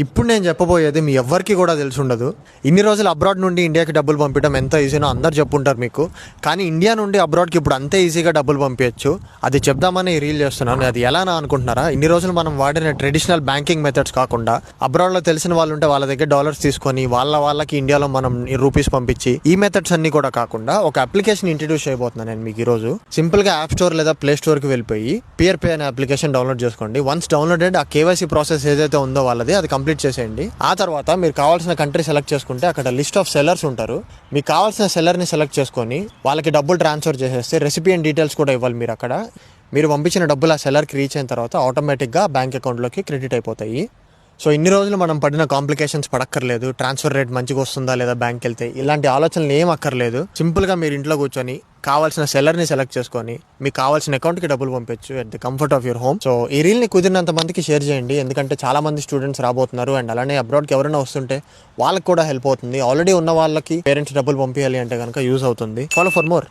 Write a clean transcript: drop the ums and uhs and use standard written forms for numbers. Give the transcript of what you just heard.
ఇప్పుడు నేను చెప్పబోయేది మీ ఎవ్వరికి కూడా తెలిసి ఉండదు. ఇన్ని రోజులు అబ్రాడ్ నుండి ఇండియాకి డబ్బులు పంపించడం ఎంత ఈజీనో అందరు చెప్పుంటారు మీకు. కానీ ఇండియా నుండి అబ్రాడ్కి ఇప్పుడు అంతే ఈజీగా డబ్బులు పంపించచ్చు. అది చెప్దామని రీల్ చేస్తున్నాను. అది ఎలానా అనుకుంటున్నారా? ఇన్ని రోజులు మనం వాడిన ట్రెడిషనల్ బ్యాంకింగ్ మెథడ్స్ కాకుండా అబ్రాడ్లో తెలిసిన వాళ్ళు ఉంటే వాళ్ళ దగ్గర డాలర్స్ తీసుకొని వాళ్ళకి ఇండియాలో మనం రూపీస్ పంపించి ఈ మెథడ్స్ అన్ని కూడా కాకుండా ఒక అప్లికేషన్ ఇంట్రడ్యూస్ చేయబోతున్నాను నేను మీకు ఈరోజు. సింపుల్గా యాప్ స్టోర్ లేదా ప్లే స్టోర్కి వెళ్ళిపోయి పియర్ పే అనే అప్లికేషన్ డౌన్లోడ్ చేసుకోండి. వన్స్ డౌన్లోడెడ్ ఆ కేవైసీ ప్రాసెస్ ఏదైతే ఉందో వాళ్ళది అది కంప్లీట్ చేసేయండి. ఆ తర్వాత మీరు కావాల్సిన కంట్రీ సెలెక్ట్ చేసుకుంటే అక్కడ లిస్ట్ ఆఫ్ సెల్లర్స్ ఉంటారు. మీకు కావాల్సిన సెల్లర్ని సెలెక్ట్ చేసుకొని వాళ్ళకి డబ్బులు ట్రాన్స్ఫర్ చేసేస్తే రెసిపియెంట్ డీటెయిల్స్ కూడా ఇవ్వాలి. మీరు పంపించిన డబ్బులు ఆ సెల్లర్కి రీచ్ అయిన తర్వాత ఆటోమేటిక్గా బ్యాంక్ అకౌంట్లోకి క్రెడిట్ అయిపోతాయి. సో ఇన్ని రోజులు మనం పడిన కాంప్లికేషన్స్ పడక్కర్లేదు. ట్రాన్స్ఫర్ రేట్ మంచిగా వస్తుందా లేదా బ్యాంక్కి వెళ్తే ఇలాంటి ఆలోచనలు ఏం అక్కర్లేదు. సింపుల్గా మీరు ఇంట్లో కూర్చొని కావాల్సిన సెల్లర్ని సెలెక్ట్ చేసుకొని మీకు కావాల్సిన అకౌంట్కి డబ్బులు పంపించు at the comfort of your home. So ఈ రీల్ని కుదిరినంత మందికి షేర్ చేయండి. ఎందుకంటే చాలా మంది స్టూడెంట్స్ రాబోతున్నారు అండ్ అలానే అబ్రాడ్కి ఎవరైనా వస్తుంటే వాళ్ళకి కూడా హెల్ప్ అవుతుంది. ఆల్రెడీ ఉన్న వాళ్ళకి పేరెంట్స్ డబ్బులు పంపించాలి అంటే కనుక యూజ్ అవుతుంది. Follow for more.